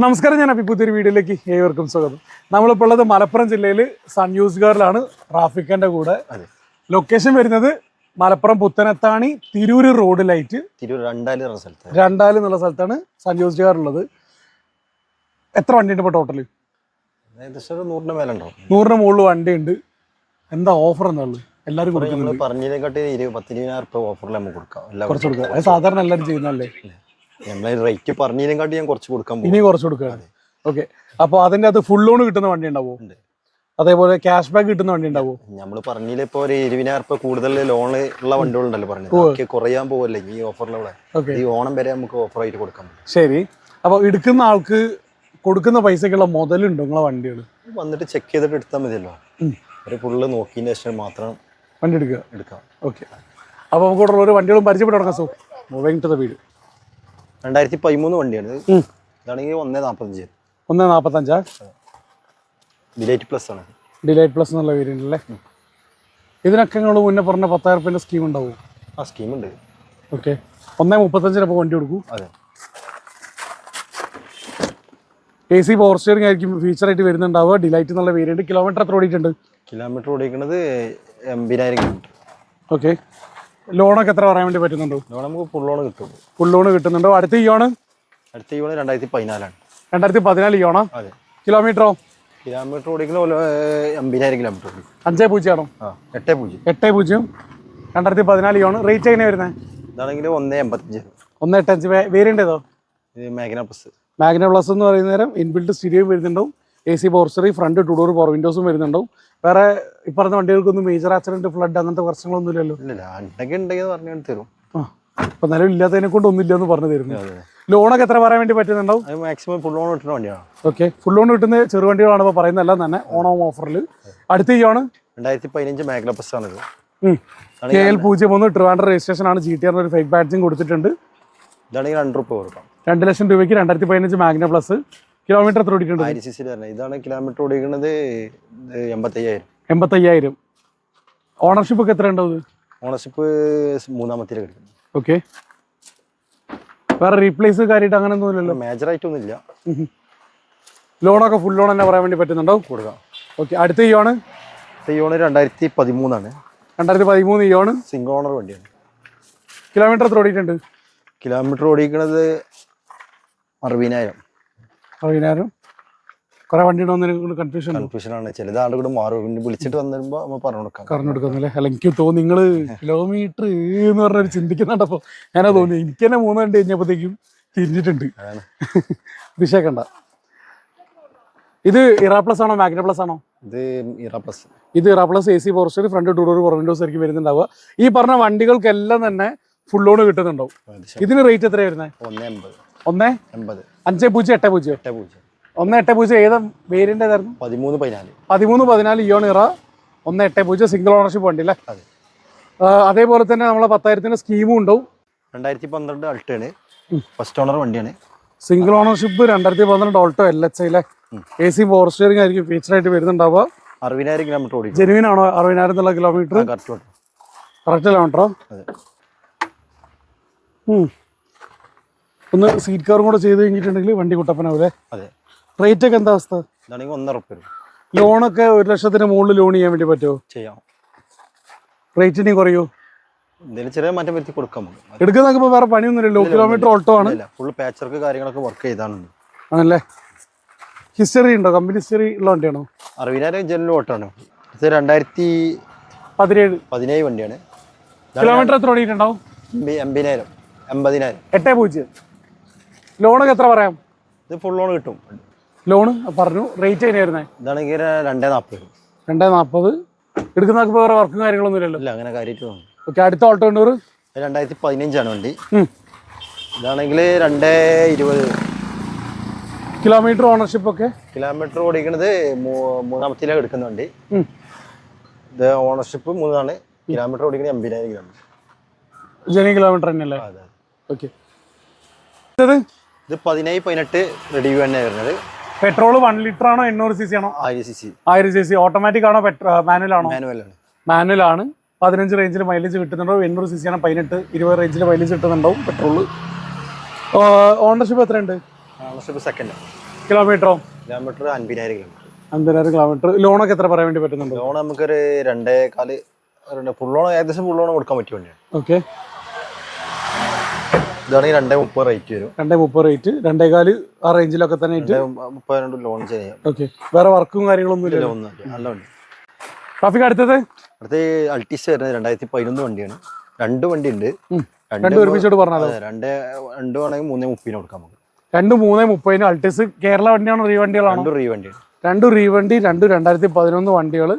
നമസ്കാരം, ഞാൻ പുതിയൊരു വീഡിയോയിലേക്ക് ഏവർക്കും സ്വാഗതം. നമ്മളിപ്പോൾ ഉള്ളത് മലപ്പുറം ജില്ലയിൽ സൺ യൂസ് കാറിലാണ് റാഫിക്കൻ്റെ കൂടെ. ലൊക്കേഷൻ വരുന്നത് മലപ്പുറം പുത്തനത്താണി തിരൂര് റോഡിലായിട്ട് രണ്ടാല് എന്നുള്ള സ്ഥലത്താണ് സൺ യൂസ് കാർ ഉള്ളത്. എത്ര വണ്ടിയുണ്ട് ഇപ്പോൾ ടോട്ടല്? 100ന് മുകളിൽ വണ്ടിയുണ്ട്. എന്താ ഓഫർ എന്നുള്ളത് എല്ലാവരും കൊടുക്കുന്നുണ്ട്. കുറച്ച് കൊടുക്കാം. അത് സാധാരണ എല്ലാവരും ചെയ്യുന്നതല്ലേ? റേറ്റ് പറഞ്ഞതിനെക്കാട്ടി ഞാൻ കുറച്ച് കൊടുക്കാൻ ഇനി കുറച്ച് കൊടുക്കുകയാണ്. ഓക്കെ, അപ്പോൾ അതിൻ്റെ അത് ഫുൾ ലോൺ കിട്ടുന്ന വണ്ടി ഉണ്ടാവോ? അതേപോലെ ക്യാഷ് ബാക്ക് കിട്ടുന്ന വണ്ടി ഉണ്ടാവോ? നമ്മൾ പറഞ്ഞില്ല, ഇപ്പോൾ ഒരു 20,000 കൂടുതൽ ലോൺ ഉള്ള വണ്ടികളുണ്ടല്ലോ പറഞ്ഞത്, കുറയാൻ പോവല്ലേ ഈ ഓഫറിലൂടെ. ഈ ഓണം വരെ നമുക്ക് ഓഫറായിട്ട് കൊടുക്കാൻ പറ്റും. ശരി, അപ്പോൾ എടുക്കുന്ന ആൾക്ക് കൊടുക്കുന്ന പൈസക്കുള്ള മുതലുണ്ടോ നിങ്ങളെ വണ്ടികൾ? വന്നിട്ട് ചെക്ക് ചെയ്തിട്ട് എടുത്താൽ മതിയല്ലോ. ഒരു ഫുള്ള് നോക്കിയതിന് ശേഷം മാത്രം വണ്ടി എടുക്കാം. ഓക്കെ, അപ്പോൾ നമുക്ക് ഒരു വണ്ടികളും പരിചയപ്പെട്ട് തുടങ്ങാം. So moving to the video. 2013 വണ്ടിയാണ്. ഇതാണെങ്കിൽ 1.45. 1.45. ഡിലൈറ്റ് പ്ലസ് ആണ്. ഡിലൈറ്റ് പ്ലസ് എന്നുള്ള വേരിയന്റ് അല്ലേ? ഇതിനൊക്കെ നിങ്ങൾ മുന്നേ പറഞ്ഞ 10,000 സ്കീം ഉണ്ടാവും? ആ സ്കീമുണ്ട്. ഓക്കെ, 1.35 അപ്പോൾ വണ്ടി കൊടുക്കൂ. അതെ, AC പവർ സ്റ്റിയറിംഗ് ആയിരിക്കും ഫീച്ചറായിട്ട് വരുന്നുണ്ടാവുക. ഡിലൈറ്റ് എന്നുള്ള വേരിയന്റ്. കിലോമീറ്റർ എത്ര ഓടിയിട്ടുണ്ട്? കിലോമീറ്റർ ഓടിക്കുന്നത് 80,000 കിലോമീറ്റർ. ഓക്കെ, ലോണൊക്കെ എത്ര പറയാൻ വേണ്ടി പറ്റുന്നുണ്ടോ? ലോൺ നമുക്ക് ഫുൾ ലോൺ കിട്ടും. ഫുൾ ലോൺ കിട്ടുന്നുണ്ടോ? അടുത്ത ഇയോണ് 2014 2014 ഇയോണോ? അതെ. കിലോമീറ്ററോ? കിലോമീറ്റർ ഓടിക്കുന്ന 80,000 കിലോമീറ്റർ. 5.0 ആണോ? 8.0. 8.0 2014 ഇയോണ്. റേറ്റ് എങ്ങനെയാണ് വരുന്നത്? ഇതാണെങ്കിൽ 1.85. 1.85. വേരിയന്റ് ഏതോ? ഇത് മാഗ്ന പ്ലസ്. മാഗ്ന പ്ലസ് എന്ന് പറയുന്ന നേരം ഇൻബിൽറ്റ് സ്റ്റീരിയോ വരുന്നുണ്ടാവും. AC power steering, front 2 door power വിൻഡോസും വരുന്നുണ്ടാവും. വേറെ ഈ പറഞ്ഞ വണ്ടികൾക്കൊന്നും മേജർ ആക്സിഡന്റ്, ഫ്ലഡ് അങ്ങനത്തെ പ്രശ്നങ്ങളൊന്നും ഇല്ലല്ലോ? തരും. അപ്പൊ നിലവിൽ ഇല്ലാത്തതിനെ കൊണ്ട് ഒന്നും ഇല്ലെന്ന് പറഞ്ഞു തരുന്നു. ലോണൊക്കെ എത്ര പറയാൻ വേണ്ടി പറ്റുന്നുണ്ടാവും? മാക്സിമം ഫുൾ ലോൺ കിട്ടുന്ന വണ്ടിയാണ്. ഓക്കെ, ഫുൾ ലോൺ കിട്ടുന്ന ചെറുവണ്ടികളാണ് ഇപ്പോൾ പറയുന്നതെല്ലാം തന്നെ ഓണം ഓഫറിൽ. അടുത്ത ഇയാണ് 2015 മാഗ്ന പ്ലസ് ആണ്. KL01 ട്രിവാൻഡ്രം രജിസ്ട്രേഷൻ ആണ്. GTR ഒരു ഫേക്ക് ബാഡ്ജിങ് കൊടുത്തിട്ടുണ്ട്. ഇതാണെങ്കിൽ 2 രൂപ കൊടുക്കാം. 2 ലക്ഷം രൂപയ്ക്ക് 2015 മാഗ്ന പ്ലസ്. കിലോമീറ്റർ എത്ര ഓടിയിട്ടുണ്ട്? 1000 cc. ഇതാണ് കിലോമീറ്റർ ഓടിക്കുന്നത് 85,000. 85,000. ഓണർഷിപ്പ് ഒക്കെ എത്ര ഉണ്ടാവും? ഓണർഷിപ്പ് 3ാമത്തെ കിട്ടും. ഓക്കെ, വേറെ റീപ്ലേസ് കാര്യമായിട്ട് അങ്ങനെ ഒന്നുമില്ലല്ലോ? മേജർ ആയിട്ടൊന്നും ഇല്ല. ലോണൊക്കെ ഫുൾ ലോൺ തന്നെ പറയാൻ വേണ്ടി പറ്റുന്നുണ്ടോ? കൊടുക്കാം. ഓക്കെ, അടുത്ത ഇയോണ് 2013 ആണ്. 2013 ഇയോണ്. സിംഗിൾ ഓണർ വണ്ടിയാണ്. കിലോമീറ്റർ എത്ര ഓടിയിട്ടുണ്ട്? കിലോമീറ്റർ ഓടിക്കുന്നത് 60,000. 60,000. കുറെ വണ്ടി കൺഫ്യൂഷൻ ആണ്. ചിലത് കൂടെ മാറും. പിന്നെ വിളിച്ചിട്ട് വന്നിരുമ്പോ നമ്മൾ പറഞ്ഞു കൊടുക്കുന്നല്ലേ? അല്ല, എനിക്ക് തോന്നി നിങ്ങൾ കിലോമീറ്റർ എന്ന് പറഞ്ഞൊരു ചിന്തിക്കുന്നുണ്ടപ്പോ ഞാനത് തോന്നി. എനിക്ക് തന്നെ 3 വണ്ടി കഴിഞ്ഞപ്പോഴത്തേക്കും തിരിഞ്ഞിട്ടുണ്ട്. ദിശക്കണ്ട. ഇത് ഇറാ പ്ലസ് ആണോ മാഗ്ന പ്ലസ് ആണോ? ഇത് ഇറാ പ്ലസ്. ഇത് Era plus. AC power steering, front 2 door power windows ആയിരിക്കും വരുന്നുണ്ടാവുക. ഈ പറഞ്ഞ വണ്ടികൾക്കെല്ലാം തന്നെ ഫുൾ ലോൺ കിട്ടുന്നുണ്ടാവും. ഇതിന് റേറ്റ് എത്രയാണ് വരുന്നത്? 1.80. 5.0 1.80 ഏതാ വേരിയന്റ് ഏതായിരുന്നു? 13-14 ഇയോൺ ഇറ 1.80 സിംഗിൾ ഓണർഷിപ്പ് വണ്ടി അല്ലേ? അതേപോലെ തന്നെ നമ്മളെ 10,000 സ്കീമും ഉണ്ടാവും. 2012 അൾട്ടാണ്. ഫസ്റ്റ് ഓണർ വണ്ടിയാണ്. സിംഗിൾ ഓണർഷിപ്പ് 2012 ഓൾട്ടോ LHI അല്ലേ? AC പവർ സ്റ്റിയറിംഗ് ആയിരിക്കും ഫീച്ചറായിട്ട് വരുന്നുണ്ടാവുക. 60,000 കിലോമീറ്റർ ഓടി. ജെനുവിൻ ആണോ? 60,000 എന്നുള്ള കിലോമീറ്റർ കറക്റ്റ് കിലോമീറ്ററോ? ഒന്ന് സീറ്റ് കവറും കൂടെ ചെയ്ത് കഴിഞ്ഞിട്ടുണ്ടെങ്കിൽ വണ്ടി കുട്ടപ്പനാവൂലേ? അതെ. റേറ്റ് ഒക്കെ എന്താ അവസ്ഥ? ലോണൊക്കെ 1 ലക്ഷത്തിന് മുകളിൽ ലോൺ ചെയ്യാൻ വേണ്ടി പറ്റുമോ? ചെയ്യാം. റേറ്റ് ഇനി കുറയോ? ചെറിയ മാറ്റം വരുത്തി കൊടുക്കാം. എടുക്കുന്നൊക്കെ വേറെ പണിയൊന്നുമില്ലല്ലോ. കിലോമീറ്റർ ഓൾട്ടോ ആണ്. ഫുൾ പാച്ച് വർക്ക് കാര്യങ്ങളൊക്കെ വർക്ക് ചെയ്താണ്. ആണല്ലേ? ഹിസ്റ്ററി ഉണ്ടോ? കമ്പനി ഹിസ്റ്ററി ഉള്ള വണ്ടിയാണോ? 60,000 ജനറൽ ഓട്ടാണ്. ഇത് 2017 വണ്ടിയാണ്. കിലോമീറ്റർ എത്ര ഓടിയിട്ടുണ്ടാവും? 80,000. 8.0. ലോണൊക്കെ എത്ര പറയാം? ഇത് ഫുൾ ലോൺ കിട്ടും. ലോണ് പറഞ്ഞു. റേറ്റ് എങ്ങനെയായിരുന്നേ? ഇതാണെങ്കിൽ 2.40. 2.40. എടുക്കുന്നതൊക്കെ വേറെ വർക്കും കാര്യങ്ങളൊന്നും ഇല്ലല്ലോ? ഇല്ല, അങ്ങനെ കാര്യമായിട്ട്. ഓക്കെ, അടുത്ത ഓൾട്ടോ 2015 ആണ് വണ്ടി. ഇതാണെങ്കിൽ 2.20. കിലോമീറ്റർ ഓണർഷിപ്പ് ഒക്കെ? കിലോമീറ്റർ ഓടിക്കുന്നത് 3ാമത്തെ എടുക്കുന്ന വണ്ടി. ഇത് ഓണർഷിപ്പ് 3 കിലോമീറ്റർ ഓടിക്കുന്നത് 80,000 കിലോമീറ്റർ. ജെന്യൂൻ കിലോമീറ്റർ തന്നെയല്ലേ? ഓക്കെ. ഇത് 17-18 റെഡി തന്നെ വരുന്നത്. പെട്രോൾ 1 ലിറ്റർ ആണോ 800 cc ആണോ? 1000 cc. ഓട്ടോമാറ്റിക് ആണോ മാനുവൽ ആണോ? മാനുവൽ ആണ്. 15 റേഞ്ചിൽ മൈലേജ് കിട്ടുന്നുണ്ടോ? 800 cc ആണ്. 18-20 റേഞ്ചിൽ മൈലേജ് കിട്ടുന്നുണ്ടാവും പെട്രോൾ. ഓണർഷിപ്പ് എത്രയുണ്ട്? Ownership second. കിലോമീറ്ററോ? Kilometre 50,000 kilometre. 50,000 കിലോമീറ്റർ. ലോണൊക്കെ എത്ര പറയാൻ വേണ്ടി പറ്റുന്നുണ്ട്? ലോൺ നമുക്കൊരു 2.4 ഫുൾ ലോൺ, ഏകദേശം ഫുൾ ലോൺ കൊടുക്കാൻ പറ്റിയ വണ്ടിയാണ്. ഓക്കെ. ഇതാണെങ്കിൽ 2.30 റേറ്റ് വരും. 2.30 റേറ്റ്, 2.4 ആ റേഞ്ചിലൊക്കെ തന്നെ 2.30 ലോൺ ചെയ്യാം. ഓക്കെ. വേറെ വർക്കും കാര്യങ്ങളൊന്നും ഇല്ല? നല്ല വണ്ടി. ട്രാഫിക് അടുത്തത് അൾട്ടിസ് വരുന്നത് 2011 വണ്ടിയാണ്. 2 വണ്ടി ഉണ്ട്. രണ്ടും ഒരുമിച്ചോട് പറഞ്ഞാലോ? 2 ആണെങ്കിൽ 3.30 കൊടുക്കാം നമുക്ക്. 3.30 അൾട്ടിസ്. കേരള വണ്ടിയാണോ റീ വണ്ടികളാണോ? 2 റീ വണ്ടിയാണ്. 2 റീ വണ്ടി, 2011 വണ്ടികൾ.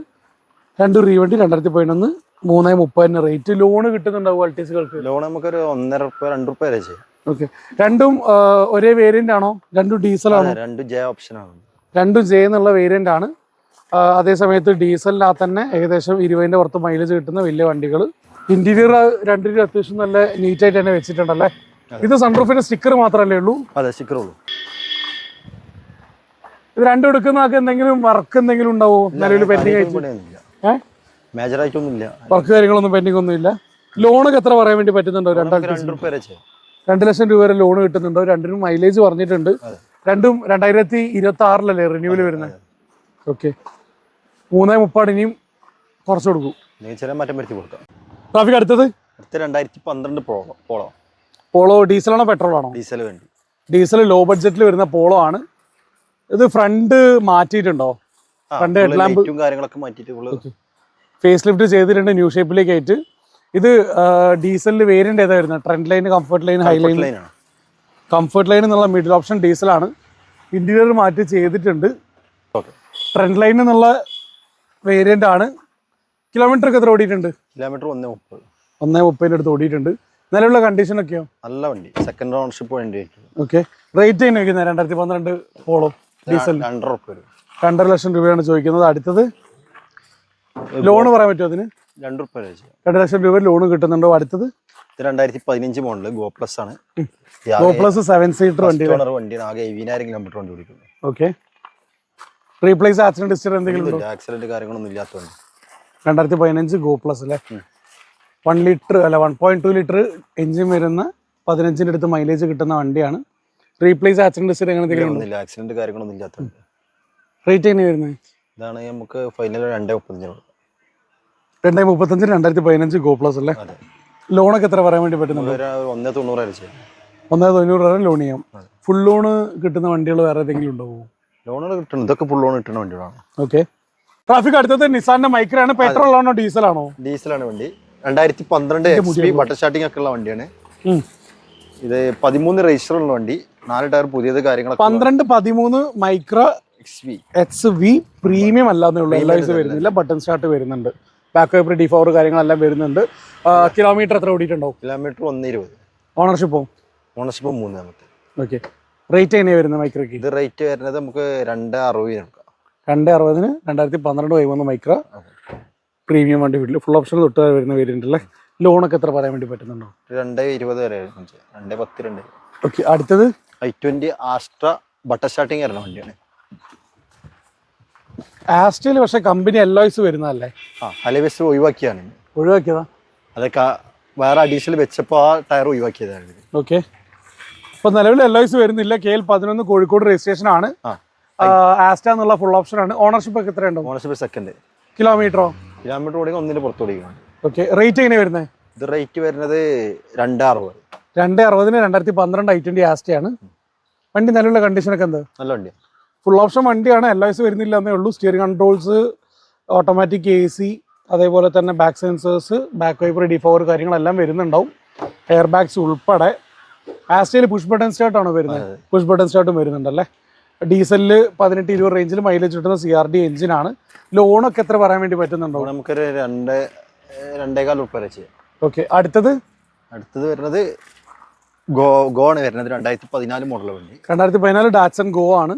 2 റീ വണ്ടി 2011, 3.30 റേറ്റ്. ലോണ് കിട്ടുന്നുണ്ടാവും അൾട്ടിസുകൾക്ക്? ലോൺ നമുക്കൊരു 1.5 2 വരെ ചെയ്യാം. ഓക്കെ. രണ്ടും ഒരേ വേരിയന്റ് ആണോ? രണ്ടും ഡീസലാണോ? 2 ജെ ഓപ്ഷൻ ആണ്. 2 ജെ എന്നുള്ള വേരിയന്റ് ആണ്. അതേസമയത്ത് ഡീസലിനകത്ത് തന്നെ ഏകദേശം 20ന്റെ പുറത്ത് മൈലേജ് കിട്ടുന്ന വലിയ വണ്ടികൾ. ഇന്റീരിയർ രണ്ടിനും അത്യാവശ്യം നല്ല നീറ്റായിട്ട് തന്നെ വെച്ചിട്ടുണ്ടല്ലേ? ഇത് സൺറൂഫിന്റെ സ്റ്റിക്കർ മാത്രമല്ലേ ഉള്ളൂ? അതെ, സ്റ്റിക്കർ ഉള്ളൂ. ഇത് രണ്ടും എടുക്കുന്നതൊക്കെ എന്തെങ്കിലും വർക്ക് എന്തെങ്കിലും ഉണ്ടാവോ? നിലവിൽ പെൻഡിങ് ആയിട്ട് മേജർ ആയിട്ടൊന്നും ഇല്ല. വർക്ക് കാര്യങ്ങളൊന്നും പെൻഡിങ് ഒന്നും ഇല്ല. ലോണൊക്കെ എത്ര പറയാൻ വേണ്ടി പറ്റുന്നുണ്ടോ? 2 ലക്ഷം രൂപ വരെ ലോൺ കിട്ടുന്നുണ്ടോ? രണ്ടിനും മൈലേജ് പറഞ്ഞിട്ടുണ്ട്. രണ്ടും 2026 റിന്യൂവൽ വരുന്നത്. ഓക്കെ. 3.30 ഇനിയും കുറച്ച് കൊടുക്കും. ചെറിയ മാറ്റം വരുത്തി കൊടുക്കാം. ട്രാഫിക് അടുത്തത് 2012 പോളോ. പോളോ ഡീസലാണോ പെട്രോൾ ആണോ? ഡീസൽ വണ്ടി. ഡീസൽ ലോ ബഡ്ജറ്റിൽ വരുന്ന പോളോ ആണ്. ഇത് ഫ്രണ്ട് മാറ്റിയിട്ടുണ്ടോ? ഫ്രണ്ട് ഹെഡ്ലാമ്പ് കാര്യങ്ങളൊക്കെ മാറ്റിയിട്ട് ഫേസ് ലിഫ്റ്റ് ചെയ്തിട്ടുണ്ട്, ന്യൂ ഷേപ്പിലേക്ക് ആയിട്ട്. ഇത് ഡീസലിൽ വേരിയന്റ് ഏതാ വരുന്നത്? Trend line, comfort line, high line? Comfort line എന്നുള്ള മിഡിൽ ഓപ്ഷൻ ഡീസലാണ്. ഇന്റീരിയർ മാറ്റി ചെയ്തിട്ടുണ്ട്. ട്രെൻഡ് ലൈൻ എന്നുള്ള വേരിയന്റ് ആണ്. കിലോമീറ്റർ ഒക്കെ എത്ര ഓടിയിട്ടുണ്ട്? കിലോമീറ്റർ 1.30. 1.30 അടുത്ത് ഓടിയിട്ടുണ്ട്. നിലവിലുള്ള കണ്ടീഷൻ ഒക്കെയോ? നല്ല വണ്ടി, സെക്കൻഡ് ഓണർഷിപ്പ് വണ്ടി. ഓക്കെ. റേറ്റ് എങ്ങനെ വയ്ക്കുന്നത്? 2012 പോളോ ഡീസൽ 2.5 ലക്ഷം രൂപയാണ് ചോദിക്കുന്നത്. അടുത്തത് ലോണ് പറയാൻ പറ്റുമോ അതിന്? 2 ലക്ഷം രൂപ ലോണ് കിട്ടുന്നുണ്ടോ? അടുത്തത് 2015 മോഡൽ ഗോ പ്ലസ് ആണ്. ഗോ പ്ലസ് 7 സീറ്റർ വണ്ടിയാണ്. ആകെ 70,000 കിലോമീറ്റർ വണ്ടി ഓടിക്കുന്നു. ഓക്കെ. റീപ്ലേസ് ആക്സിഡന്റ് ഹിസ്റ്ററി എന്തെങ്കിലും? ആക്സിഡന്റ് കാര്യങ്ങളൊന്നും ഇല്ലാത്ത വണ്ടി. 2015 ഗോ പ്ലസ് അല്ലേ? 1 ലിറ്റർ അല്ല 1.2 ലിറ്റർ എഞ്ചിൻ വരുന്ന 15ന്റെ അടുത്ത് മൈലേജ് കിട്ടുന്ന വണ്ടിയാണ്. റീപ്ലേസ് ആക്സിഡന്റ് ഹിസ്റ്ററി അങ്ങനെ ആക്സിഡന്റ് കാര്യങ്ങളൊന്നും ഇല്ലാത്ത വണ്ടി. റേറ്റ് എങ്ങനെ വരുന്നത്? ഇതാണ് നമുക്ക് ഫൈനൽ 2.35. 2.35 2015 ഗോ പ്ലസ് അല്ലേ? ലോണൊക്കെ എത്ര പറയാൻ വേണ്ടി പറ്റുന്നുണ്ട്? 1.90 വരെ ചെയ്യാം. 1.90 വരെ ലോൺ ചെയ്യാം. ഫുൾ ലോണ് കിട്ടുന്ന വണ്ടികൾ വേറെ ഏതെങ്കിലും ഉണ്ടാവോ? ലോണുകൾ കിട്ടുന്നു. ഇതൊക്കെ ഫുൾ ലോൺ കിട്ടുന്ന വണ്ടികളാണ്. ഓക്കെ. ട്രാഫിക് അടുത്തത് നിസാന്റെ മൈക്രയാണ്. പെട്രോൾ ആണോ ഡീസൽ ആണോ? ഡീസലാണ് വണ്ടി. 2012 ബട്ടർ സ്റ്റാർട്ടിംഗ് ഒക്കെ ഉള്ള വണ്ടിയാണ്. ഇത് 13 രജിസ്റ്റർ ഉള്ള വണ്ടി. 4 ടയർ പുതിയത് കാര്യങ്ങളൊക്കെ. 13 മൈക്ര XV പ്രീമിയം അല്ലാന്നേ ഉള്ളൂ. LIS വരുന്നില്ല, ബട്ടൺ സ്റ്റാർട്ട് വരുന്നുണ്ട്, ബാക്ക് വൈപ്പർ ഡിഫോർ കാര്യങ്ങളെല്ലാം വരുന്നുണ്ട്. കിലോമീറ്റർ എത്ര ഓടിയിട്ടുണ്ടാവും? കിലോമീറ്റർ 1.20. ഓണർഷിപ്പോ? ഓണർഷിപ്പ് 3. ഓക്കെ. റേറ്റ് എങ്ങനെയാണ് വരുന്നത് മൈക്രയ്ക്ക്? ഇത് റേറ്റ് വരുന്നത് നമുക്ക് 2.60 എടുക്കാം. 2.60 2012 മൈക്ര പ്രീമിയം വണ്ടി വീട്ടിൽ ഫുൾ ഓപ്ഷൻ തൊട്ട് വരുന്ന വേരിയന്റ് അല്ലേ? ലോണൊക്കെ എത്ര പറയാൻ വേണ്ടി പറ്റുന്നുണ്ടോ? 2.20 വരെ 2.10. ഓക്കെ. അടുത്തത് i20 ആസ്ട്ര ബട്ടർ സ്റ്റാർട്ടിങ് വരുന്ന വണ്ടിയാണ്. ആസ്ട്രയിൽ പക്ഷെ കമ്പനി LIS വരുന്നതല്ലേ? അലൈസ് ഒഴിവാക്കിയതാ. അതൊക്കെ വേറെ അഡീഷണൽ വെച്ചപ്പോൾ ആ ടയർ ഒഴിവാക്കിയതാണ്. ഓക്കെ. ഇപ്പൊ നിലവിൽ LIS വരുന്നില്ല. KL11 കോഴിക്കോട് രജിസ്ട്രേഷൻ ആണ്. ആസ്റ്റ എന്നുള്ള ഫുൾ ഓപ്ഷൻ ആണ്. ഓണർഷിപ്പ് ഒക്കെ എത്രയുണ്ടോ? Ownership second. കിലോമീറ്ററോ? കിലോമീറ്റർ ഓടിക്കാൻ 1 പുറത്ത് ഓടിക്കണം. ഓക്കെ. റേറ്റ് എങ്ങനെയാണ് വരുന്നത്? ഇത് റേറ്റ് വരുന്നത് 2.60. 2.60 2012 i20 ആസ്റ്റയാണ്. വണ്ടി നിലവിലുള്ള കണ്ടീഷനൊക്കെ എന്താ? നല്ല വണ്ടിയാണ്. ഫുൾ ഓപ്ഷൻ വണ്ടിയാണ്. LIS വരുന്നില്ല എന്നേ ഉള്ളൂ. സ്റ്റിയറിംഗ് കൺട്രോൾസ്, ഓട്ടോമാറ്റിക് AC, അതേപോലെ തന്നെ ബാക്ക് സെൻസേഴ്സ്, ബാക്ക് വൈപ്പർ ഡിഫോർ കാര്യങ്ങളെല്ലാം വരുന്നുണ്ടാവും. എയർ ബാഗ്സ് ഉൾപ്പെടെ. ആസ്റ്റയിൽ പുഷ് ബട്ടൺ സ്റ്റാർട്ട് ആണോ വരുന്നത്? Push button സ്റ്റാർട്ടും വരുന്നുണ്ടല്ലേ? ഡീസലിൽ 18-20 റേഞ്ചിൽ മൈലേജ് കിട്ടുന്ന CRD എഞ്ചിനാണ്. ലോണൊക്കെ എത്ര പറയാൻ വേണ്ടി പറ്റുന്നുണ്ടോ? നമുക്കൊരു 2.25 വരെ ചെയ്യാം. ഓക്കെ. അടുത്തത് വരുന്നത് ഗോ ആണ് വരുന്നത്. 2014 മോഡൽ വണ്ടി. 2014 ഡാറ്റ്സൺ ഗോ ആണ്.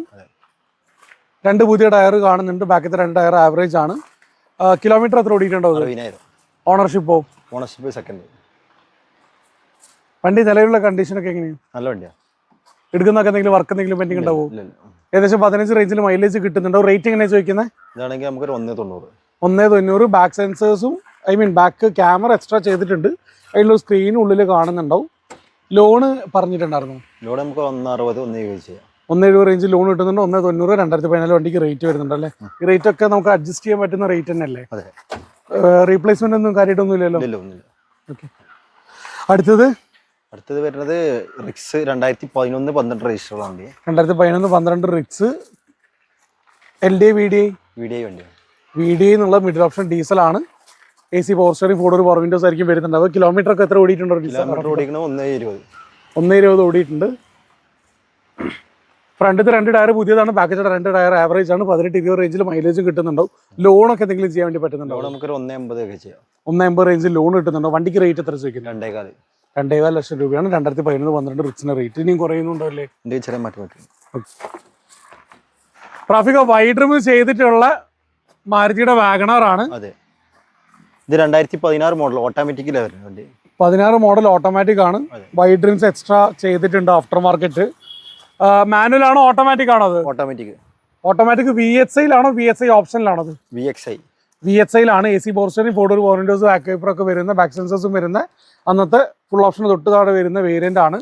2 പുതിയ ടയർ കാണുന്നുണ്ട്. ബാക്കിത്തെ 2 ടയർ ആവറേജ് ആണ്. കിലോമീറ്റർ എത്ര ഓടിയിട്ടുണ്ടോ? 60,000. ഓണർഷിപ്പോ? Ownership second. വണ്ടി നിലവിലുള്ള കണ്ടീഷനൊക്കെ എങ്ങനെയാണ്? നല്ല വണ്ടിയാണ്. എടുക്കുന്നൊക്കെ എന്തെങ്കിലും വർക്ക് എന്തെങ്കിലും പെൻഡിങ് ഉണ്ടാവും? ഏകദേശം 15 റേഞ്ചിൽ മൈലേജ് കിട്ടുന്നുണ്ടോ? റേറ്റ് എങ്ങനെയാണ് ചോദിക്കുന്നത്? ഇതാണെങ്കിൽ നമുക്ക് 1.90. 1.90. ബാക്ക് സെൻസേഴ്സും ബാക്ക് ക്യാമറ എക്സ്ട്രാ ചെയ്തിട്ടുണ്ട്. അതിലുള്ള സ്ക്രീൻ ഉള്ളിൽ കാണുന്നുണ്ടാവും. ലോണ് പറഞ്ഞിട്ടുണ്ടായിരുന്നു? ലോൺ നമുക്ക് 1.60 1.70 ചെയ്യാം. 170 റേഞ്ച് ലോൺ കിട്ടുന്നുണ്ട്. 190 2014 വണ്ടിക്ക് റേറ്റ് വരുന്നുണ്ട് അല്ലേ? ഈ റേറ്റ് ഒക്കെ നമുക്ക് അഡ്ജസ്റ്റ് ചെയ്യാൻ പറ്റുന്ന റേറ്റ് തന്നെ അല്ലേ? അതെ. റീപ്ലേസ്മെന്റ് ഒന്നും കാര്യമായിട്ടൊന്നും ഇല്ലല്ലോ? ഒന്നുമില്ല. ഓക്കെ. അടുത്തത് വരുന്നത് റിക്സ് 2011-12 രജിസ്റ്റർ വണ്ടി. 2011-12 റിക്സ് LDI VDI വണ്ടിയാണ്. VDI എന്നുള്ള മിഡിൽ ഓപ്ഷൻ ഡീസൽ ആണ്. AC power steering 4 door power windows ആയിരിക്കും വരുന്നുണ്ടാവുക. കിലോമീറ്റർ ഒക്കെ എത്ര ഓടിയിട്ടുണ്ടോ? കിലോമീറ്റർ ഓടിക്കുന്നത് 120. 120 ഓടിയിട്ടുണ്ട്. ഫ്രണ്ടിൽ 2 ടയർ പുതിയതാണ്, ബാക്കിൽ 2 ടയർ ആവറേജ് ആണ്. 18-20 റേഞ്ചിൽ മൈലേജ് കിട്ടുന്നുണ്ടാവും. ലോണൊക്കെ എന്തെങ്കിലും ചെയ്യാൻ വേണ്ടി പറ്റുന്നുണ്ടോ? നമുക്ക് 180 ഒക്കെ ചെയ്യാം. 180 റേഞ്ചിൽ ലോൺ കിട്ടുന്നുണ്ടോ? വണ്ടിക്ക് റേറ്റ് എത്ര ചോദിക്കുന്നത്? 2.25 ലക്ഷം രൂപയാണ് 2011-12 റിക്സിന്റെ റേറ്റ്. ഇനിയും കുറയുന്നുണ്ടോ അല്ലേ? ചെറിയ മാറ്റം. ട്രാഫിക് വൈഡ് റിമൂവ് ചെയ്തിട്ടുള്ള മാരുതിയുടെ വാഗണർ ആണ്. അതെ. ഇത് 2016 മോഡൽ ഓട്ടോമാറ്റിക്കിലാണ് വരുന്നത് വണ്ടി. 16 മോഡൽ ഓട്ടോമാറ്റിക് ആണ്. വൈഡ് റിംസ് എക്സ്ട്രാ ചെയ്തിട്ടുണ്ട്. ആഫ്റ്റർ മാർക്കറ്റ് മാനുവൽ ആണോ ഓട്ടോമാറ്റിക് ആണോ? അത് ഓട്ടോമാറ്റിക്. VXI ലാണോ VXI ഓപ്ഷനിലാണോ? അത് VXI ലാണ്. AC power steering 4 door power Windows back wiper ഒക്കെ വരുന്ന, ബാക്ക് സെൻസേഴ്സും വരുന്ന അന്നത്തെ ഫുൾ ഓപ്ഷൻ തൊട്ട് താഴെ വരുന്ന വേരിയന്റ് ആണ്.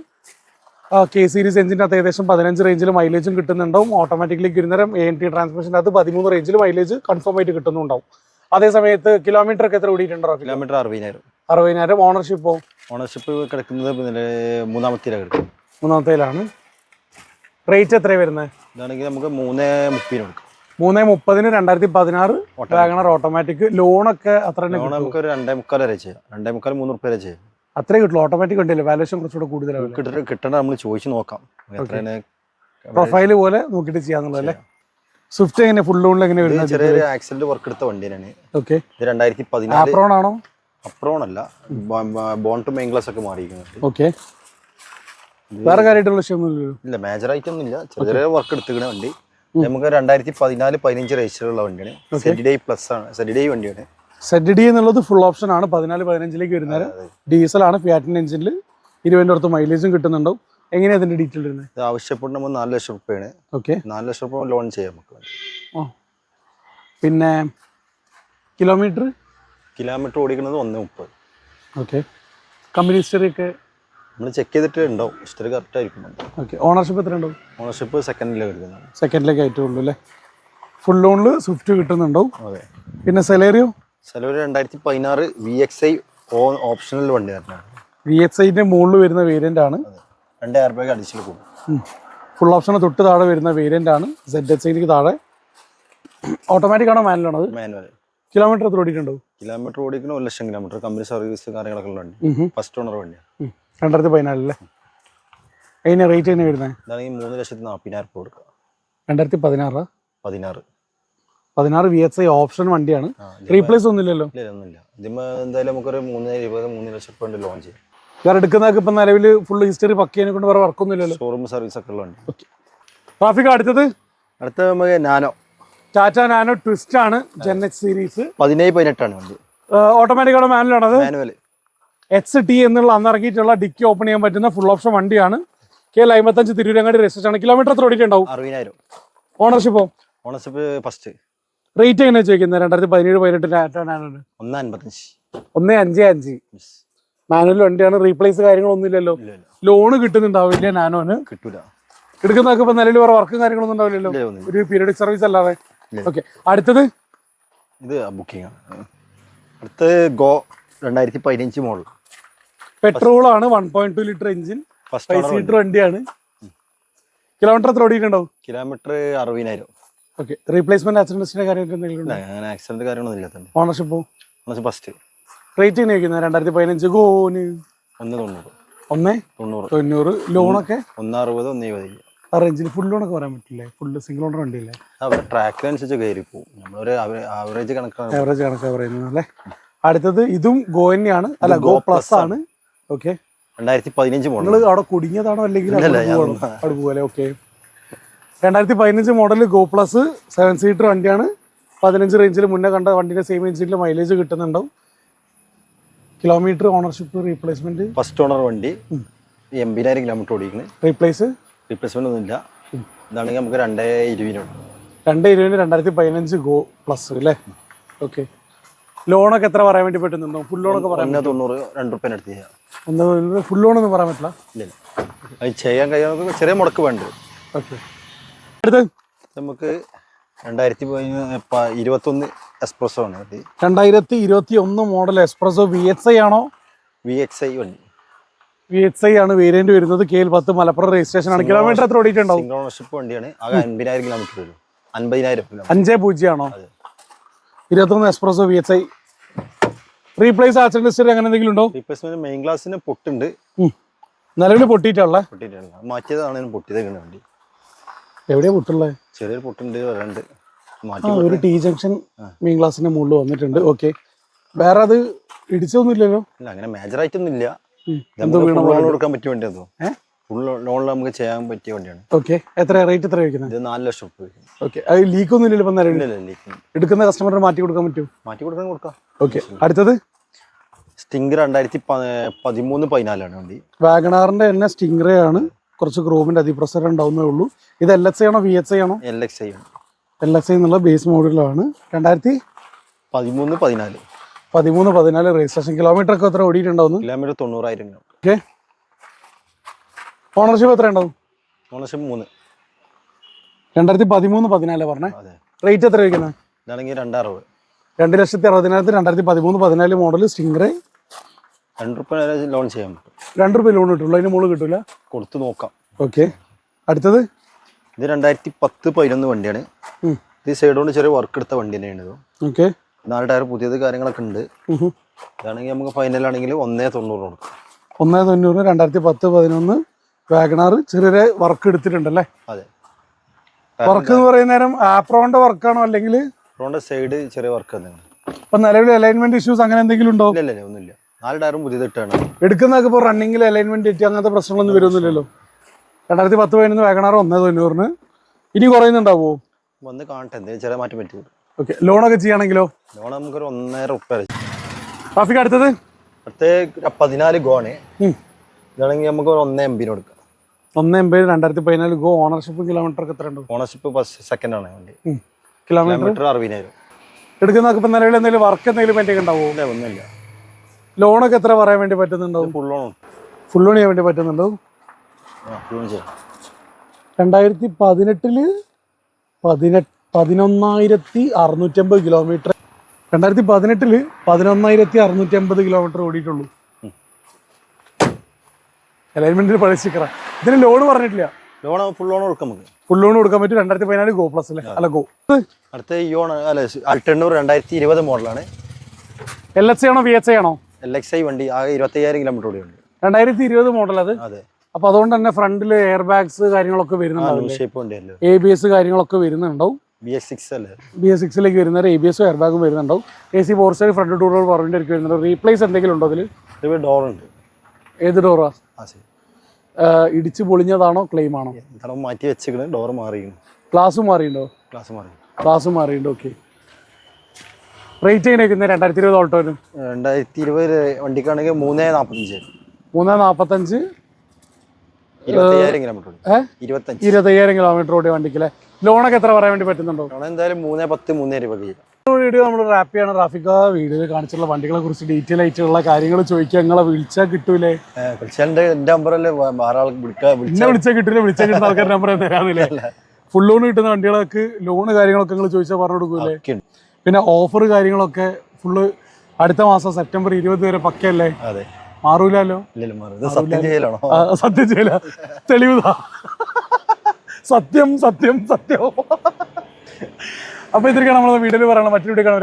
K സീരീസ് എഞ്ചിൻ്റെ അകത്ത് ഏകദേശം 15 റേഞ്ചിൽ മൈലേജും കിട്ടുന്നുണ്ടാവും. ഓട്ടോമാറ്റിക്കലി ഇരുന്നേരം ANT ട്രാൻസ്മിഷൻ്റെ അകത്ത് 13 റേഞ്ചിൽ മൈലേജ് കൺഫേം ആയിട്ട് കിട്ടുന്നുണ്ടാവും. അതേ സമയത്ത് കിലോമീറ്റർ ഒക്കെ എത്ര ഓടിയിട്ടുണ്ടോ? കിലോമീറ്റർ 60,000. ഓണർഷിപ്പോ? ഓണർഷിപ്പ് കിടക്കുന്നത് മൂന്നാമത്തേലാണ്. റേറ്റ് എത്ര വരുന്നത്? ഇതാണെങ്കിൽ നമുക്ക് 330 കൊടുക്കാം. 330 2016 വാഗണർ ഓട്ടോമാറ്റിക്. ലോണൊക്കെ അത്ര നമുക്ക് ഒരു 2.25 വരെ ചെയ്യാം. 2.25-3 വരെ ചെയ്യാം. അത്രേ കിട്ടുള്ളൂ. ഓട്ടോമാറ്റിക് വണ്ടിയല്ലേ, വാല്യൂഷൻ കുറച്ചുകൂടെ കൂടുതലാണ്. കിട്ടണ നമ്മൾ ചോദിച്ചു നോക്കാം. പ്രൊഫൈല് പോലെ നോക്കിയിട്ട് ചെയ്യാന്നുള്ളതല്ലേ? സ്വിഫ്റ്റ് എങ്ങനെ ഫുൾ ലോണിൽ എങ്ങനെ വരുന്നത്? ചെറിയൊരു ആക്സിഡന്റ് വർക്ക് എടുത്ത വണ്ടിയാണ്. ഓക്കെ. 2014 ആപ്രോൺ ആണോ? അപ്രോൺ അല്ല, ബോൺ ടു മെയിൻ ഗ്ലാസ് ഒക്കെ മാറിയിരിക്കുന്നത്. ഓക്കെ. വേറെ കാര്യമായിട്ടുള്ള വിഷയമൊന്നുമില്ലല്ലോ? ഇല്ല, മേജർ ആയിട്ടൊന്നും ഇല്ല. ചെറിയ വർക്ക് എടുത്തിരിക്കുന്ന വണ്ടി. നമുക്ക് 2014-15 രജിസ്റ്റർ ഉള്ള വണ്ടിയാണ്. ZDI പ്ലസ് ആണ്. ZDI വണ്ടിയാണ്. ZDI എന്നുള്ളത് ഫുൾ ഓപ്ഷൻ ആണ്. 14-15 വരുന്നത് ഡീസൽ ആണ്. ഫിയാറ്റിന്റെ എഞ്ചിനിൽ 20 അടുത്ത് മൈലേജും കിട്ടുന്നുണ്ടാവും. എങ്ങനെയാ അതിന്റെ ഡീറ്റെയിൽ വരുന്നത്? ഇത് ആവശ്യപ്പെടുമ്പോൾ 4 ലക്ഷം രൂപയാണ്. ഓക്കെ. 4 ലക്ഷം രൂപ ലോൺ ചെയ്യാം നമുക്ക്. പിന്നെ കിലോമീറ്റർ ഓടിക്കുന്നത് 130. ഓക്കെ. കമ്പനി ഹിസ്റ്ററി ഒക്കെ നമ്മൾ ചെക്ക് ചെയ്തിട്ട് ഉണ്ടാവും. ഹിസ്റ്ററി കറക്റ്റ് ആയിരിക്കും. ഓക്കെ. ഓണർഷിപ്പ് എത്ര ഉണ്ടാവും? ഓണർഷിപ്പ് സെക്കൻഡിലേക്ക് എടുക്കുന്നതാണ്. സെക്കൻഡിലേക്ക് ആയിട്ടേ ഉള്ളൂ അല്ലേ? ഫുൾ ലോണിൽ സ്വിഫ്റ്റ് കിട്ടുന്നുണ്ടാവും. അതെ. പിന്നെ സെലേറിയോ 2016 VXI ഓപ്ഷണൽ വണ്ടി തന്നെയാണ്. VXIന്റെ മുകളിൽ വരുന്ന വേരിയന്റ് ആണ്. 2 എയർ ബാഗ് അഡീഷണൽ കൂടും. ഫുൾ ഓപ്ഷന് തൊട്ട് താഴെ വരുന്ന വേരിയന്റ് ആണ്. ZHIക്ക് താഴെ. ഓട്ടോമാറ്റിക് ആണോ മാനുവൽ ആണോ? മാനുവൽ. കിലോമീറ്റർ എത്ര ഓടിയിട്ടുണ്ടാവും? കിലോമീറ്റർ ഓടിക്കുന്ന 1 ലക്ഷം കിലോമീറ്റർ. കമ്പനി സർവീസ് കാര്യങ്ങളൊക്കെ ഉള്ള വണ്ടി. ഫസ്റ്റ് ഓണർ വണ്ടിയാണ്. 2014 അല്ലേ? അതിന് റേറ്റ് തന്നെ വരുന്നത്? ഇതാണെങ്കിൽ 3,40,000 കൊടുക്കുക. 2016 16 VXI ഓപ്ഷൻ വണ്ടിയാണ്. റീപ്ലേസ് ഒന്നുമില്ലല്ലോ? ഒന്നുമില്ല. ഇതിന് എന്തായാലും നമുക്കൊരു 3 ലക്ഷം രൂപ ലോൺ ചെയ്യാം. വേറെ എടുക്കുന്നതൊക്കെ ഇപ്പം നിലവിൽ ഫുൾ ഹിസ്റ്ററി പക്കിയതിനെ കൊണ്ട് വേറെ വർക്കൊന്നുമില്ലല്ലോ? ഷോറൂം സർവീസ് ഒക്കെ ഉള്ള വണ്ടി. ഓക്കെ. ട്രാഫിക് അടുത്തത് നമുക്ക് നാനോ. ടാറ്റ നാനോ ട്വിസ്റ്റ് ആണ്. GenX സീരീസ് 17-18 ആണ് വണ്ടി. ഓട്ടോമാറ്റിക് ആണോ മാനുവൽ ആണോ? മാനുവൽ. XT എന്നുള്ള അന്ന് ഇറങ്ങിയിട്ടുള്ള ഡിക്കി ഓപ്പൺ ചെയ്യാൻ പറ്റുന്ന ഫുൾ ഓപ്ഷൻ വണ്ടിയാണ്. KL55 തിരൂരങ്ങാടി രജിസ്റ്റർ ആണ്. കിലോമീറ്റർ എത്ര ഓടിയിട്ടുണ്ടാവും? 60,000. ഓണർഷിപ്പോ? Ownership first. റേറ്റ് എങ്ങനെയാ ചോദിക്കുന്നത്? 2017-18 ടാറ്റ നാനോന് 155. മാനുവൽ വണ്ടിയാണ്. റീപ്ലേസ് കാര്യങ്ങളൊന്നും ഇല്ലല്ലോ? ലോണ് കിട്ടുന്നുണ്ടാവില്ല നാനോന്? കിട്ടൂല. എടുക്കുന്നതൊക്കെ ഇപ്പൊ നിലവിൽ വേറെ വർക്കും കാര്യങ്ങളൊന്നും ഉണ്ടാവില്ലല്ലോ? ഒരു പീരിയഡിക് സർവീസ് അല്ലാതെ. ഓക്കെ. അടുത്തത് ഇത് ബുക്കിംഗ് ആണ്. അടുത്തത് ഗോ 2015 മോഡൽ. പെട്രോൾ ആണ്. 1.2 ലിറ്റർ എഞ്ചിൻ. 5 സീറ്റർ വണ്ടിയാണ്. കിലോമീറ്റർ എത്ര ഓടിയിട്ടുണ്ടാവും? കിലോമീറ്റർ 60,000. ഓക്കെ. റീപ്ലേസ്മെന്റ് ആക്സിഡന്റിന്റെ കാര്യമായിട്ട് എന്തെങ്കിലും? അങ്ങനെ ആക്സിഡന്റ് കാര്യങ്ങളൊന്നും ഇല്ലാത്ത. ഓണർഷിപ്പോ? ഫസ്റ്റ്. റേറ്റ് എങ്ങനെ വയ്ക്കുന്നത്? 2015 ഗോന് 190. ലോണൊക്കെ 160, 170. ആ റേഞ്ചിൽ ഫുൾ ലോണൊക്കെ പറയാൻ പറ്റില്ലേ? ഫുള്ള് സിംഗിൾ ഓണർ വണ്ടിയില്ലേ? ട്രാക്കിനനുസരിച്ച് കയറി പോകും. നമ്മളൊരു ആവറേജ് കണക്കാണ്. ആവറേജ് കണക്കാണ് പറയുന്നത് അല്ലേ? അടുത്തത് ഇതും ഗോ തന്നെയാണ്. അല്ല, ഗോ പ്ലസ് ആണ്. ഓക്കെ. 2015 മോഡൽ. നിങ്ങൾ അവിടെ കുടുങ്ങിയതാണോ അല്ലെങ്കിൽ അവിടെ പോലെ? Okay. 2015 model Go plus 7 seater വണ്ടിയാണ്. 15 റേഞ്ചിൽ മുന്നേ കണ്ട വണ്ടിയുടെ സെയിം എഞ്ചിനിൽ മൈലേജ് കിട്ടുന്നുണ്ടാവും. Kilometre ownership replacement first owner വണ്ടി. 80,000 കിലോമീറ്റർ ഓടിക്കുന്നത്. റീപ്ലേസ്മെന്റ് ഒന്നുമില്ല. ഇതാണെങ്കിൽ നമുക്ക് 220. 2015 ഗോ പ്ലസ് അല്ലേ? ഓക്കെ. ലോണൊക്കെ എത്ര പറയാൻ വേണ്ടി പറ്റുന്നുണ്ടോ? ഫുൾ ലോണൊക്കെ പറയാൻ 90, 2 റുപ്യ എടുത്ത് ചെയ്യാം. ഫുൾ ലോൺ ഒന്നും പറയാൻ പറ്റില്ല. ഇല്ല, അത് ചെയ്യാൻ കഴിയാതെ ചെറിയ മുടക്ക് വേണ്ടത്. ഓക്കെ. അടുത്ത് നമുക്ക് 2021 എക്സ്പ്രസോ ആണ് വണ്ടി. 2021 മോഡൽ എക്സ്പ്രസോ VXI ആണോ? VXI വണ്ടി. VXI ആണ് വേരിയന്റ് വരുന്നത്. KL10 മലപ്പുറം രജിസ്ട്രേഷൻ ആണ്. കിലോമീറ്റർ എത്ര ഓടിയിട്ടുണ്ടാവും? സിംഗിൾ ഓണർഷിപ്പ് വണ്ടിയാണ്. ആകെ 50,000 കിലോമീറ്റർ വരും. 50,000 50 ആണോ? 21 എക്സ്പ്രസോ VXI. റീപ്ലേസ് ആക്സിഡന്റ് ഹിസ്റ്ററി അങ്ങനെ എന്തെങ്കിലും ഉണ്ടോ? റീപ്ലേസ്മെന്റ് മെയിൻ ഗ്ലാസിന് പൊട്ടുണ്ട്. നിലവിൽ പൊട്ടിയിട്ടുള്ള മാറ്റിയതാണ് പൊട്ടിയത് വണ്ടി. എവിടെയാ പൊട്ടുള്ളത്? ചെറിയൊരു പൊട്ടുണ്ട് വരണ്ട്. ഒരു T ജംഗ്ഷൻ മെയിൻ ഗ്ലാസിന്റെ മുകളിൽ വന്നിട്ടുണ്ട്. ഓക്കെ, വേറെ അത് ഇടിച്ചൊന്നും ഇല്ലല്ലോ? ഇല്ല, അങ്ങനെ മേജർ ആയിട്ടൊന്നും ഇല്ല. ലോൺ കൊടുക്കാൻ പറ്റിയ വണ്ടിയാണോ? ഫുൾ ലോണിൽ നമുക്ക് ചെയ്യാൻ പറ്റിയ വണ്ടിയാണ്. ഓക്കെ, എത്ര റേറ്റ് എത്ര വയ്ക്കുന്നത്? ഇത് 4 ലക്ഷം രൂപ. ഓക്കെ, അത് ലീക്ക് ഒന്നും ഇല്ലല്ലോ? എടുക്കുന്ന കസ്റ്റമറിന് മാറ്റി കൊടുക്കാൻ പറ്റുമോ? മാറ്റി കൊടുക്കാം. ഓക്കെ, അടുത്തത് സ്റ്റിംഗർ 2013-14 ആണ് വണ്ടി. വാഗണാറിന്റെ തന്നെ സ്റ്റിംഗറേ ആണ്. കുറച്ച് ക്രോമിന്റെ അതിപ്രസരം ഉണ്ടാവുന്നേ ഉള്ളൂ. ഇത് LXI ആണോ VXI ആണോ? LXI ആണ്. LXI എന്നുള്ള ബേസ് മോഡലാണ്. 2013-14 രജിസ്ട്രേഷൻ. കിലോമീറ്റർ ഒക്കെ എത്ര ഓടിയിട്ടുണ്ടാവുന്നു? കിലോമീറ്റർ 90,000. ഓക്കെ, ഓണർഷിപ്പ് എത്ര ഉണ്ടാവും? ഓണർഷിപ്പ് 3. 2013-14 പറഞ്ഞേ. റേറ്റ് എത്ര വയ്ക്കുന്നത്? ഇതാണെങ്കിൽ 260. 2,60,000 2013-14 മോഡൽ സ്റ്റിംഗറേ. ₹2 ലോൺ ചെയ്യാൻ പറ്റും. ₹2 ലോൺ കിട്ടുള്ളൂ, അതിന് മുകളിൽ കിട്ടൂല? കൊടുത്തു നോക്കാം. ഓക്കെ, അടുത്തത് ഇത് 2010-11 വണ്ടിയാണ്. ഇത് സൈഡ് കൊണ്ട് ചെറിയ വർക്ക് എടുത്ത വണ്ടി തന്നെയാണ്. ഓക്കെ, 4 ടയർ പുതിയത് കാര്യങ്ങളൊക്കെ ഉണ്ട്. ഇതാണെങ്കിൽ നമുക്ക് ഫൈനൽ ആണെങ്കിൽ 190 കൊടുക്കാം. 190. 2010-11 വാഗണാർ ചെറിയ വർക്ക് എടുത്തിട്ടുണ്ടല്ലേ? അതെ. വർക്ക് എന്ന് പറയുന്ന നേരം ആപ്രോന്റെ വർക്കാണോ അല്ലെങ്കിൽ സൈഡ് ചെറിയ വർക്ക് തന്നെയാണ്? ഇപ്പൊ നിലവിൽ അലൈൻമെന്റ് ഇഷ്യൂസ് അങ്ങനെ എന്തെങ്കിലും ഉണ്ടോ? ഇല്ല, ഒന്നുമില്ല. 4 ടയറും പുതിയത് ഇട്ടാണ് എടുക്കുന്നതൊക്കെ. ഇപ്പോൾ റണ്ണിങ്ങിൽ അലൈൻമെന്റ് തെറ്റി അങ്ങനത്തെ പ്രശ്നങ്ങളൊന്നും വരുന്നില്ലല്ലോ? 2010-11 വാഗണാർ 190. ഇനി കുറയുന്നുണ്ടാവോ? വന്ന് കാണട്ടെ, എന്തെങ്കിലും ചെറിയ മാറ്റം പറ്റും. ഓക്കെ, ലോണൊക്കെ ചെയ്യുകയാണെങ്കിലോ? ലോൺ നമുക്കൊരു 1,500 ട്രാഫിക്. അടുത്തത് 14 ഗോണ്. ഇതാണെങ്കിൽ നമുക്ക് 180 കൊടുക്കാം. 180. 2014 ഗോ. ഓണർഷിപ്പ് കിലോമീറ്റർ ഒക്കെ എത്ര ഉണ്ട്? ഓണർഷിപ്പ് സെക്കൻഡ് ആണ് വണ്ടി. കിലോമീറ്റർ 60,000. എടുക്കുന്നതൊക്കെ ഇപ്പൊ നിലവിൽ എന്തെങ്കിലും വർക്ക് എന്തെങ്കിലും പറ്റിയൊക്കെ ഉണ്ടാവോ? ഇല്ല, ഒന്നുമില്ല. ലോണൊക്കെ എത്ര പറയാൻ വേണ്ടി പറ്റുന്നുണ്ടാവും? ഫുൾ ലോൺ ചെയ്യാൻ വേണ്ടി പറ്റുന്നുണ്ടാവും. 2018 11,650 കിലോമീറ്റർ. 2018 11,650 കിലോമീറ്റർ ഓടിയിട്ടുള്ളൂ. അലൈൻമെന്റിൽ പഴയ സ്റ്റിക്കറാ. ഇതിന് ലോൺ പറഞ്ഞിട്ടില്ല. ലോൺ ഫുൾ ലോൺ കൊടുക്കാം നമുക്ക്. ഫുൾ ലോൺ കൊടുക്കാൻ പറ്റും. 2014 ഗോ പ്ലസ് അല്ലേ? അല്ല, ഗോ. അടുത്ത ഇയോൺ അല്ല, അൾട്ടണ്ണൂർ 2020 മോഡലാണ്. LXI ആണോ VXI ആണോ? LXI വണ്ടി. ആകെ 25,000 കിലോമീറ്റർ ഓടിയുണ്ട്. 2020 മോഡൽ അത്. അതെ. അപ്പൊ അതുകൊണ്ട് തന്നെ ഫ്രണ്ടില് എയർ ബാഗ്സ് കാര്യങ്ങളൊക്കെ വരുന്നുണ്ടാവും. ABS കാര്യങ്ങളൊക്കെ വരുന്നുണ്ടാവും. BS6 അല്ലേ? BS6ലേക്ക് വരുന്ന ABS എയർ ബാഗും വരുന്നുണ്ടാവും. AC 4 സൈഡ് ഫ്രണ്ട് ഡോർ പറഞ്ഞിട്ട് എനിക്ക് വരുന്നുണ്ട്. റീപ്ലേസ് എന്തെങ്കിലും ഉണ്ടോ അതിൽ? ഡോർ ഉണ്ട്. ഏത് ഡോറാ? ഇടിച്ച് പൊളിഞ്ഞതാണോ ക്ലെയിം ആണോ? മാറ്റി വെച്ചിട്ട് ഡോർ മാറിയിരുന്നു. ഗ്ലാസ് മാറിയുണ്ടോ? ഗ്ലാസ് മാറിയുണ്ടോ? ഓക്കെ. റേറ്റ് എങ്ങനെ വെക്കുന്നത്? 2020 ഓൾട്ടോന്? 2020 വണ്ടിക്കാണെങ്കിൽ 345. 345. 25,000 കിലോമീറ്റർ. 25,000 കിലോമീറ്റർ ഓടിയ വണ്ടിക്കല്ലേ? ലോണൊക്കെ എത്ര പറയാൻ വേണ്ടി പറ്റുന്നുണ്ടോ? എന്തായാലും 310-320. വീഡിയോ നമ്മൾ റാപ്പ് ചെയ്യണം. റാഫിക്ക വീഡിയോയിൽ കാണിച്ചിട്ടുള്ള വണ്ടികളെ കുറിച്ച് ഡീറ്റെയിൽ ആയിട്ടുള്ള കാര്യങ്ങൾ ചോദിക്കുക. നിങ്ങളെ വിളിച്ചാൽ കിട്ടൂലേ? എന്റെ നമ്പറല്ലേ വിളിച്ചാൽ കിട്ടൂല. വിളിച്ചാൽ കിട്ടുന്ന ആൾക്കാരുടെ നമ്പർ തരാന്നില്ലേ? ഫുൾ ലോൺ കിട്ടുന്ന വണ്ടികളൊക്കെ ലോണ് കാര്യങ്ങളൊക്കെ നിങ്ങൾ ചോദിച്ചാൽ പറഞ്ഞു കൊടുക്കൂലേ? പിന്നെ ഓഫർ കാര്യങ്ങളൊക്കെ ഫുള്ള് അടുത്ത മാസം സെപ്റ്റംബർ 20 വരെ പക്കയല്ലേ? മാറൂലല്ലോ? സത്യം ചെയ്യല. തെളിവുതാ. സത്യം. അപ്പൊ ഇതൊക്കെയാണ് നമ്മളെ വീഡിയോയിൽ പറയണം. മറ്റൊരു വീഡിയോ കാണാം.